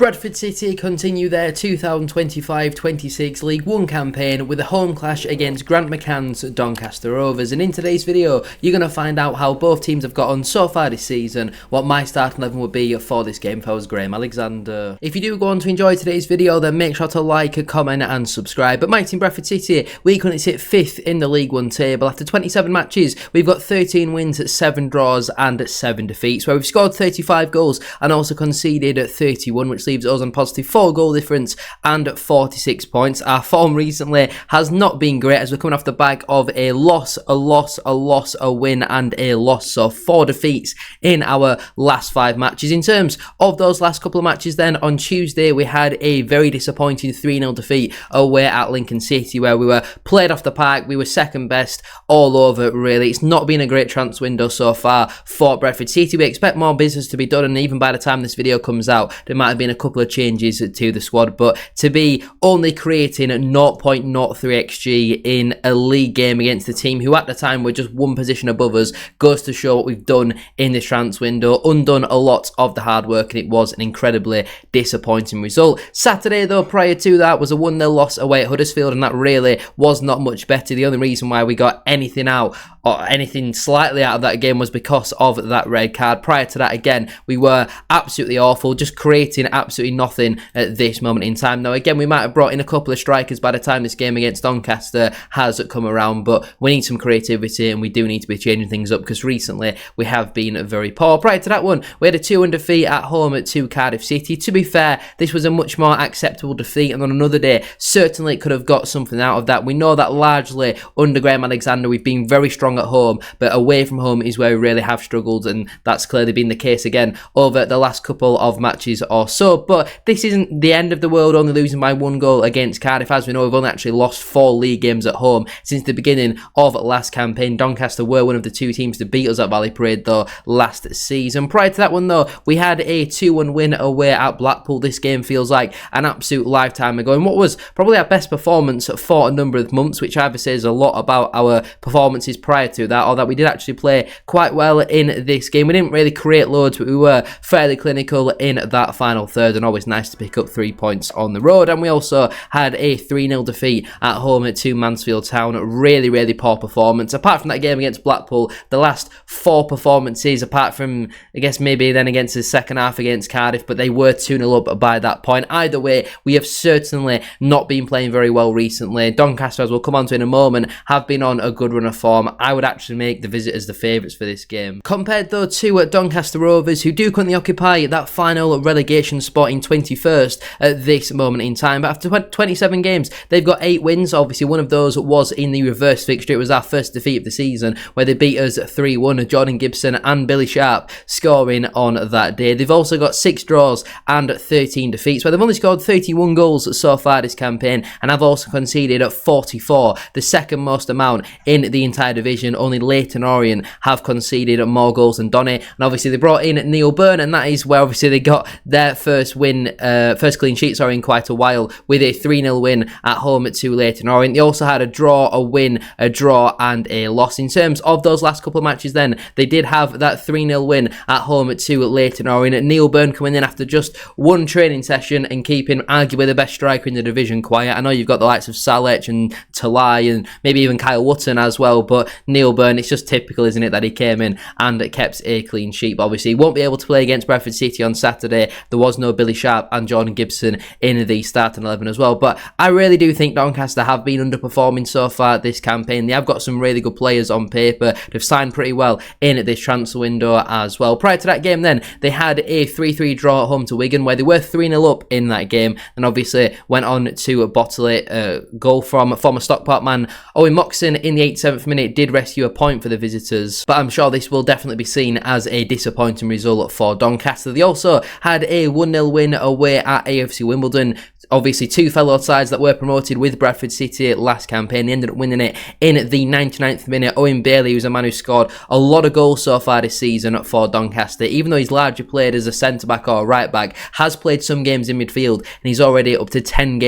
Bradford City continue their 2025-26 League One campaign with a home clash against Grant McCann's Doncaster Rovers, and in today's video you're going to find out how both teams have got on so far this season, what my starting 11 would be for this game if I was Graham Alexander. If you do go on to enjoy today's video, then make sure to like, comment and subscribe. But my team Bradford City, we currently sit 5th in the League One table. After 27 matches we've got 13 wins, 7 draws and 7 defeats, where we've scored 35 goals and also conceded 31, which leaves us on positive 4 goal difference and 46 points. Our form recently has not been great as we're coming off the back of a loss, a win and a loss, so 4 defeats in our last 5 matches. In terms of those last couple of matches then, on Tuesday we had a very disappointing 3-0 defeat away at Lincoln City, where we were played off the park, we were second best all over really. It's not been a great transfer window so far for Bradford City. We expect more business to be done, and even by the time this video comes out there might have been a couple of changes to the squad, but to be only creating 0.03 XG in a league game against the team who at the time were just one position above us goes to show what we've done in this transfer window. Undone a lot of the hard work, and it was an incredibly disappointing result. Saturday though, prior to that, was a 1-0 loss away at Huddersfield, and that really was not much better. The only reason why we got anything out or anything slightly out of that game was because of that red card. Prior to that, again, we were absolutely awful, just creating absolutely nothing at this moment in time. Now again, we might have brought in a couple of strikers by the time this game against Doncaster has come around, but we need some creativity and we do need to be changing things up because recently we have been very poor. Prior to that one, we had a 2-1 defeat at home to Cardiff City. To be fair, this was a much more acceptable defeat, and on another day certainly could have got something out of that. We know that largely under Graham Alexander we've been very strong at home, but away from home is where we really have struggled, and that's clearly been the case again over the last couple of matches or so. But this isn't the end of the world, only losing by 1 goal against Cardiff. As we know, we've only actually lost 4 league games at home since the beginning of last campaign. Doncaster were one of the 2 teams to beat us at Valley Parade though last season. Prior to that one though, we had a 2-1 win away at Blackpool. This game feels like an absolute lifetime ago, and what was probably our best performance for a number of months, which either says a lot about our performances prior to that, or that we did actually play quite well in this game. We didn't really create loads, but we were fairly clinical in that final third, and always nice to pick up 3 points on the road. And we also had a 3-0 defeat at home to Mansfield Town. Really poor performance. Apart from that game against Blackpool, the last 4 performances, apart from I guess maybe then against the second half against Cardiff, but they were 2-0 up by that point. Either way, we have certainly not been playing very well recently. Doncaster, as we'll come on to in a moment, have been on a good run of form. I would actually make the visitors the favourites for this game. Compared though to Doncaster Rovers, who do currently occupy that final relegation spot in 21st at this moment in time, but after 27 games they've got 8 wins. Obviously one of those was in the reverse fixture. It was our first defeat of the season where they beat us 3-1, Jordan Gibson and Billy Sharp scoring on that day. They've also got 6 draws and 13 defeats, where they've only scored 31 goals so far this campaign, and have also conceded at 44, the second most amount in the entire division. Only Leyton Orient have conceded more goals than DONNY, and obviously they brought in Neil Byrne, and that is where obviously they got their first clean sheet in quite a while, with a 3-0 win at home to Leyton Orient. They also had a draw, a win, a draw and a loss. In terms of those last couple of matches then, they did have that 3-0 win at home to Leyton Orient. Neil Byrne coming in after just 1 training session and keeping arguably the best striker in the division quiet. I know you've got the likes of Salech and Talai and maybe even Kyle Wootton as well, but Neil Byrne, it's just typical, isn't it, that he came in and kept a clean sheet. But obviously he won't be able to play against Bradford City on Saturday. There was no Billy Sharp and Jordan Gibson in the starting 11 as well. But I really do think Doncaster have been underperforming so far this campaign. They have got some really good players on paper. They've signed pretty well in this transfer window as well. Prior to that game then, they had a 3-3 draw at home to Wigan, where they were 3-0 up in that game, and obviously went on to bottle it. A goal from former Stockport man Owen Moxon in the 87th minute did rescue a point for the visitors, but I'm sure this will definitely be seen as a disappointing result for Doncaster. They also had a 1-0 win away at AFC Wimbledon obviously two fellow sides that were promoted with Bradford City last campaign. They ended up winning it in the 99th minute. Owen Bailey, who's a man who scored a lot of goals so far this season for Doncaster, even though he's largely played as a centre-back or right back, has played some games in midfield, and he's already up to 10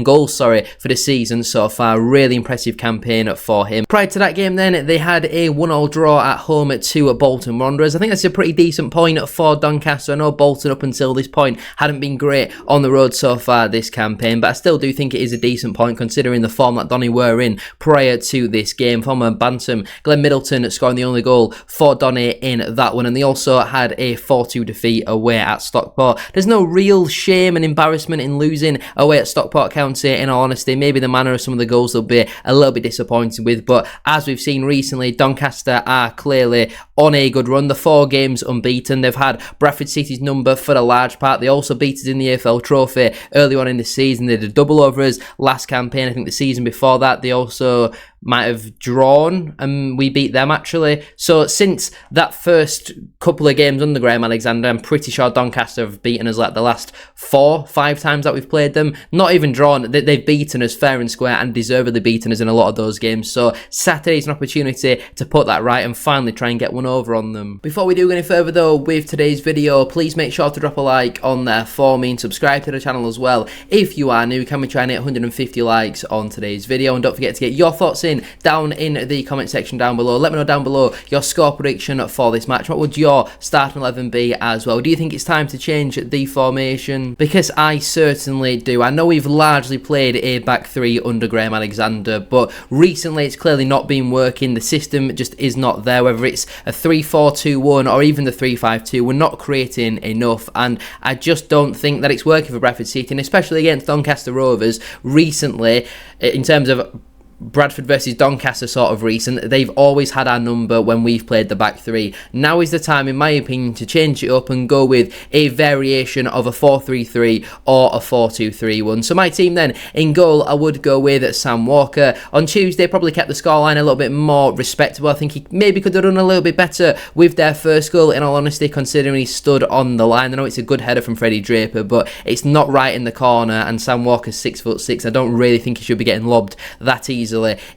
goals for the season so far. Really impressive campaign for him. Prior to that game then, they had a 1-1 draw at home to Bolton Wanderers. I think that's a pretty decent point for Doncaster. I know Bolton up until this point hadn't been great on the road so far this campaign, but I still do think it is a decent point considering the form that Donny were in prior to this game. Former Bantam Glenn Middleton scoring the only goal for Donny in that one, and they also had a 4-2 defeat away at Stockport. There's no real shame and embarrassment in losing away at Stockport County, in all honesty. Maybe the manner of some of the goals they'll be a little bit disappointed with, but as we've seen recently, Doncaster are clearly on a good run. The 4 games unbeaten. They've had Bradford City's number for the large part. They also beat us in the AFL Trophy early on in the season. They did a double over us last campaign. I think the season before that they also might have drawn and we beat them actually. So since that first couple of games under Graham Alexander, I'm pretty sure Doncaster have beaten us like the last 4-5 times that we've played them. Not even drawn, they've beaten us fair and square and deservedly beaten us in a lot of those games. So Saturday's an opportunity to put that right and finally try and get one over on them. Before we do go any further though with today's video, please make sure to drop a like on there for me and subscribe to the channel as well if you are new. Can we try and hit 150 likes on today's video? And don't forget to get your thoughts in down in the comment section down below. Let me know down below your score prediction for this match. What would your starting 11 be as well? Do you think it's time to change the formation? Because I certainly do. I know we've largely played a back 3 under Graham Alexander, but recently it's clearly not been working. The system just is not there, whether it's a 3-4-2-1 or even the 3-5-2. We're not creating enough, and I just don't think that it's working for Bradford City, and especially against Doncaster Rovers recently, in terms of Bradford versus Doncaster sort of recent, they've always had our number when we've played the back 3. Now is the time, in my opinion, to change it up and go with a variation of a 4-3-3 or a 4-2-3-1. So my team then, in goal, I would go with Sam Walker. On Tuesday, probably kept the scoreline a little bit more respectable. I think he maybe could have done a little bit better with their first goal, in all honesty, considering he stood on the line. I know it's a good header from Freddie Draper, but it's not right in the corner, and Sam Walker's 6'6". I don't really think he should be getting lobbed that easily,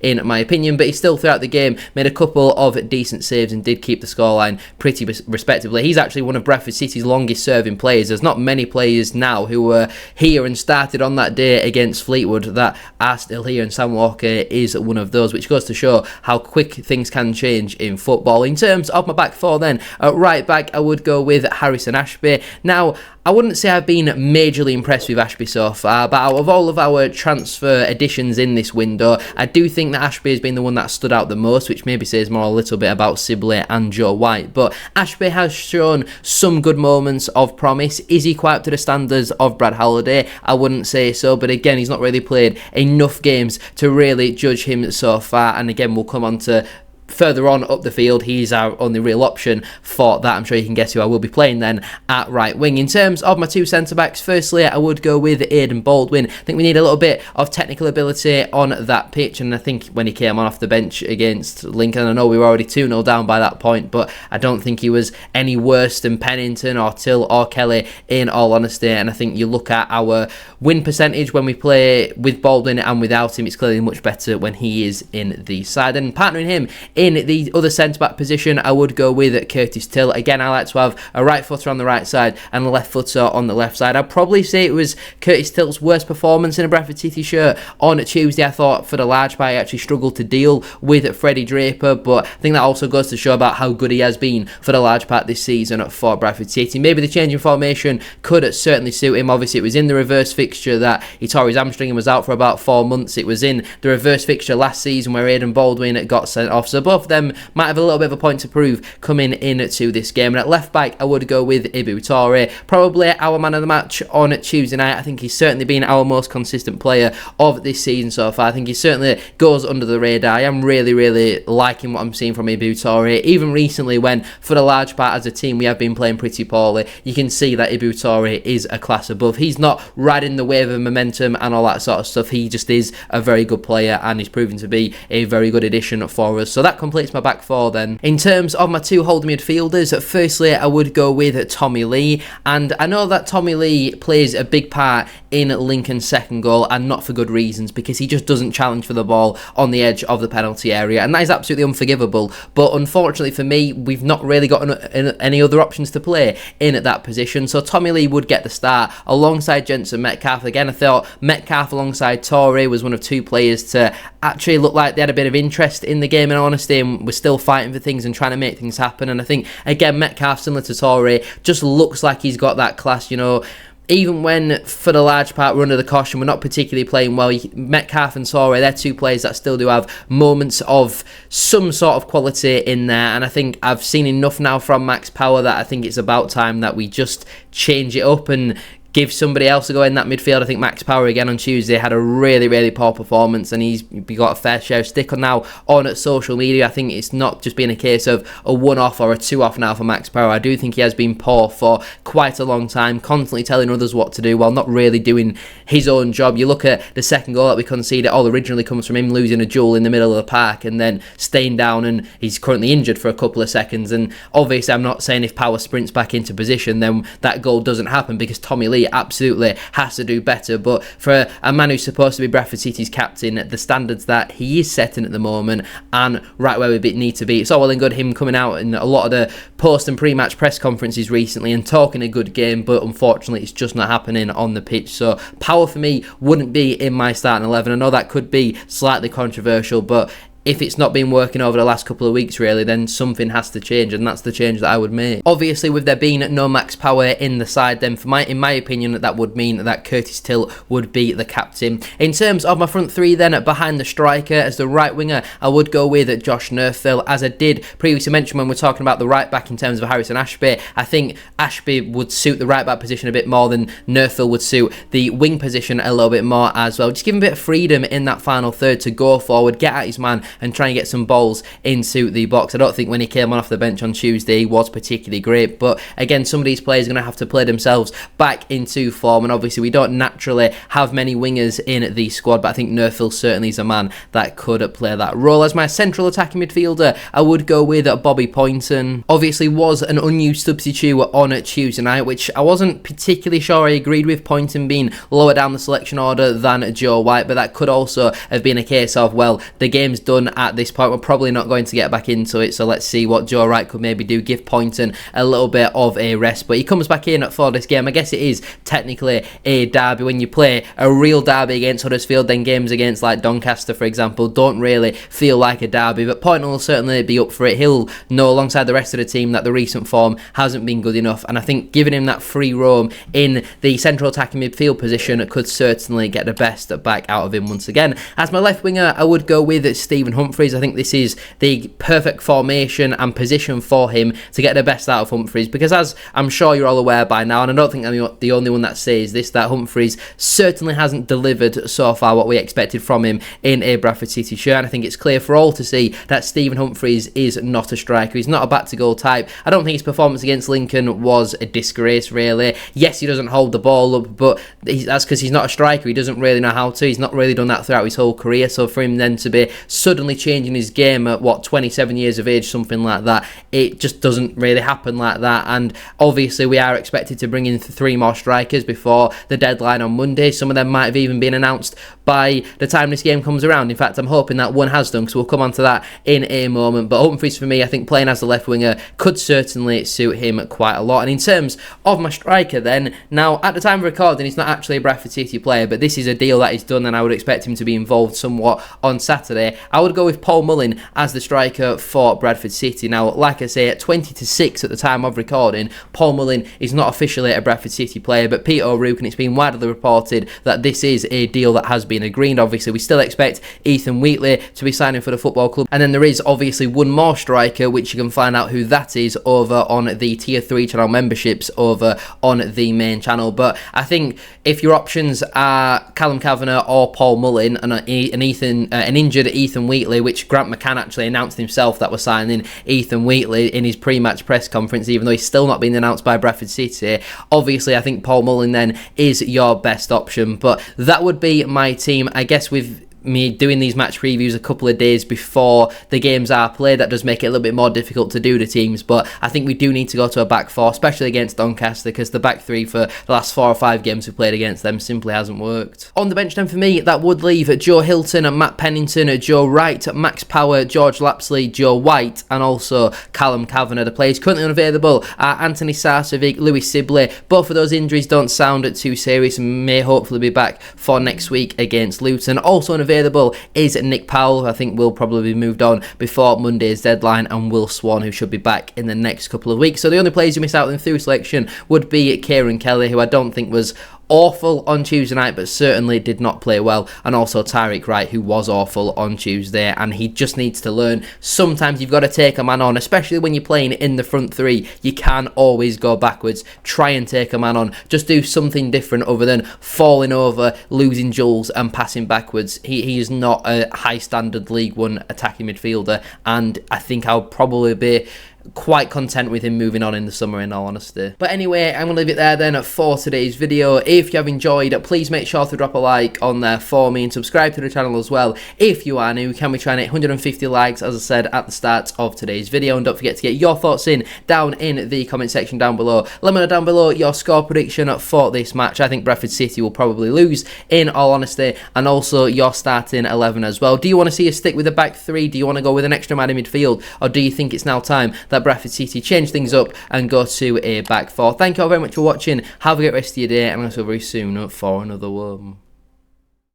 in my opinion, but he still throughout the game made a couple of decent saves and did keep the scoreline pretty respectably. He's actually one of Bradford City's longest serving players. There's not many players now who were here and started on that day against Fleetwood that are still here, and Sam Walker is one of those, which goes to show how quick things can change in football. In terms of my back 4 then, at right back I would go with Harrison Ashby. Now, I wouldn't say I've been majorly impressed with Ashby so far, but out of all of our transfer additions in this window, I do think that Ashby has been the one that stood out the most, which maybe says more a little bit about Sibley and Joe White. But Ashby has shown some good moments of promise. Is he quite up to the standards of Brad Halliday? I wouldn't say so, but again, he's not really played enough games to really judge him so far, and again, we'll come on to further on up the field. He's our only real option for that. I'm sure you can guess who I will be playing then at right wing. In terms of my 2 centre-backs, firstly, I would go with Aidan Baldwin. I think we need a little bit of technical ability on that pitch, and I think when he came on off the bench against Lincoln, I know we were already 2-0 down by that point, but I don't think he was any worse than Pennington or Till or Kelly, in all honesty. And I think you look at our win percentage when we play with Baldwin and without him, it's clearly much better when he is in the side. And partnering him in the other centre-back position, I would go with Curtis Till. Again, I like to have a right footer on the right side and a left footer on the left side. I'd probably say it was Curtis Till's worst performance in a Bradford City shirt on Tuesday. I thought for the large part he actually struggled to deal with Freddie Draper, but I think that also goes to show about how good he has been for the large part this season for Bradford City. Maybe the change in formation could certainly suit him. Obviously, it was in the reverse fixture that he tore his hamstring and was out for about 4 months. It was in the reverse fixture last season where Aidan Baldwin got sent off. So both of them might have a little bit of a point to prove coming into this game. And at left back, I would go with Ibu Toure. Probably our man of the match on Tuesday night. I think he's certainly been our most consistent player of this season so far. I think he certainly goes under the radar. I am really liking what I'm seeing from Ibu Toure. Even recently, when for the large part as a team we have been playing pretty poorly, you can see that Ibu Toure is a class above. He's not riding the wave of momentum and all that sort of stuff. He just is a very good player, and he's proven to be a very good addition for us. So that completes my back four then. In terms of my two holding midfielders, firstly I would go with Tommy Lee, and I know that Tommy Lee plays a big part in Lincoln's second goal, and not for good reasons, because he just doesn't challenge for the ball on the edge of the penalty area, and that is absolutely unforgivable. But unfortunately for me, we've not really got any other options to play in at that position, so Tommy Lee would get the start alongside Jensen Metcalf. Again, I thought Metcalf alongside Torre was one of two players to actually look like they had a bit of interest in the game, in honesty, and were still fighting for things and trying to make things happen. And I think, again, Metcalf, similar to Torre, just looks like he's got that class, you know. Even when, for the large part, we're under the caution, we're not particularly playing well, Metcalf and Torre, they're two players that still do have moments of some sort of quality in there, and I think I've seen enough now from Max Power that I think it's about time that we just change it up and give somebody else a go in that midfield. I think Max Power again on Tuesday had a really, really poor performance, and he's got a fair share of stick on now on social media. I think it's not just been a case of a one-off or a two-off now for Max Power. I do think he has been poor for quite a long time, constantly telling others what to do while not really doing his own job. You look at the second goal that we conceded, it all originally comes from him losing a duel in the middle of the park and then staying down, and he's currently injured for a couple of seconds. And obviously I'm not saying if Power sprints back into position then that goal doesn't happen, because Tommy Lee absolutely has to do better. But for a man who's supposed to be Bradford City's captain, the standards that he is setting at the moment and right where we need to be, it's all well and good him coming out in a lot of the post and pre-match press conferences recently and talking a good game, but unfortunately it's just not happening on the pitch. So Power for me wouldn't be in my starting 11. I know that could be slightly controversial, but if it's not been working over the last couple of weeks really, then something has to change, and that's the change that I would make. Obviously, with there being no Max Power in the side, then in my opinion, that would mean that Curtis Tilt would be the captain. In terms of my front three then, behind the striker as the right winger, I would go with Josh Nerthville, as I did previously mention when we're talking about the right back in terms of Harrison Ashby. I think Ashby would suit the right back position a bit more than Nerthville would suit the wing position a little bit more as well. Just give him a bit of freedom in that final third to go forward, get at his man and try and get some balls into the box. I don't think when he came off the bench on Tuesday he was particularly great, but again, some of these players are going to have to play themselves back into form, and obviously we don't naturally have many wingers in the squad, but I think Nerthville certainly is a man that could play that role. As my central attacking midfielder, I would go with Bobby Poynton. Obviously was an unused substitute on Tuesday night, which I wasn't particularly sure I agreed with, Poynton being lower down the selection order than Joe White, but that could also have been a case of, well, the game's done at this point, we're probably not going to get back into it, so let's see what Joe Wright could maybe do, give Poynton a little bit of a rest. But he comes back in for this game. I guess it is technically a derby. When you play a real derby against Huddersfield, then games against like Doncaster, for example, don't really feel like a derby, but Poynton will certainly be up for it. He'll know alongside the rest of the team that the recent form hasn't been good enough, and I think giving him that free roam in the central attacking midfield position could certainly get the best back out of him once again. As my left winger, I would go with Stephen Humphries. I think this is the perfect formation and position for him to get the best out of Humphries, because as I'm sure you're all aware by now, and I don't think I'm the only one that says this, that Humphries certainly hasn't delivered so far what we expected from him in a Bradford City shirt, and I think it's clear for all to see that Stephen Humphries is not a striker. He's not a back-to-goal type. I don't think his performance against Lincoln was a disgrace, really. Yes, he doesn't hold the ball up, but that's because he's not a striker. He doesn't really know how to. He's not really done that throughout his whole career, so for him then to be suddenly changing his game at 27 years of age, something like that, it just doesn't really happen like that. And obviously we are expected to bring in 3 more strikers before the deadline on Monday. Some of them might have even been announced by the time this game comes around. In fact, I'm hoping that one has done, because we'll come on to that in a moment. But Humphries, for me, I think playing as the left winger could certainly suit him quite a lot. And in terms of my striker then, now at the time of recording he's not actually a Bradford City player, but this is a deal that is done and I would expect him to be involved somewhat on Saturday. I would go with Paul Mullin as the striker for Bradford City. Now, like I say, at 20-6 at the time of recording, Paul Mullin is not officially a Bradford City player, but Peter O'Rourke, and it's been widely reported that this is a deal that has been agreed. Obviously, we still expect Ethan Wheatley to be signing for the football club, and then there is obviously one more striker, which you can find out who that is over on the Tier 3 channel memberships over on the main channel. But I think if your options are Callum Kavanagh or Paul Mullin, and an injured Ethan Wheatley, which Grant McCann actually announced himself that we're signing Ethan Wheatley in his pre-match press conference, even though he's still not been announced by Bradford City. Obviously, I think Paul Mullin then is your best option, but that would be my team. I guess with me doing these match previews a couple of days before the games are played, that does make it a little bit more difficult to do the teams, but I think we do need to go to a back four, especially against Doncaster, because the back three for the last 4 or 5 games we played against them simply hasn't worked. On the bench then for me, that would leave Joe Hilton, Matt Pennington, Joe Wright, Max Power, George Lapsley, Joe White, and also Callum Kavanagh. The players currently unavailable are Anthony Sarcevic, Lewis Sibley. Both of those injuries don't sound too serious and may hopefully be back for next week against Luton. Also unavailable is Nick Powell, who I think will probably be moved on before Monday's deadline, and Will Swan, who should be back in the next couple of weeks. So the only players who miss out in through selection would be Kieran Kelly, who I don't think was awful on Tuesday night, but certainly did not play well, and also Tyreek Wright, who was awful on Tuesday, and he just needs to learn. Sometimes you've got to take a man on, especially when you're playing in the front three. You can always go backwards, try and take a man on, just do something different other than falling over, losing jewels and passing backwards. He is not a high standard League One attacking midfielder, and I think I'll probably be quite content with him moving on in the summer, in all honesty. But anyway, I'm going to leave it there then for today's video. If you have enjoyed, please make sure to drop a like on there for me and subscribe to the channel as well. If you are new, can we try and hit 150 likes, as I said at the start of today's video, and don't forget to get your thoughts in down in the comment section down below. Let me know down below your score prediction for this match. I think Bradford City will probably lose, in all honesty, and also your starting 11 as well. Do you want to see us stick with the back three? Do you want to go with an extra man in midfield, or do you think it's now time that Bradford City change things up and go to a back four? Thank you all very much for watching. Have a great rest of your day, and I'll see you very soon for another one.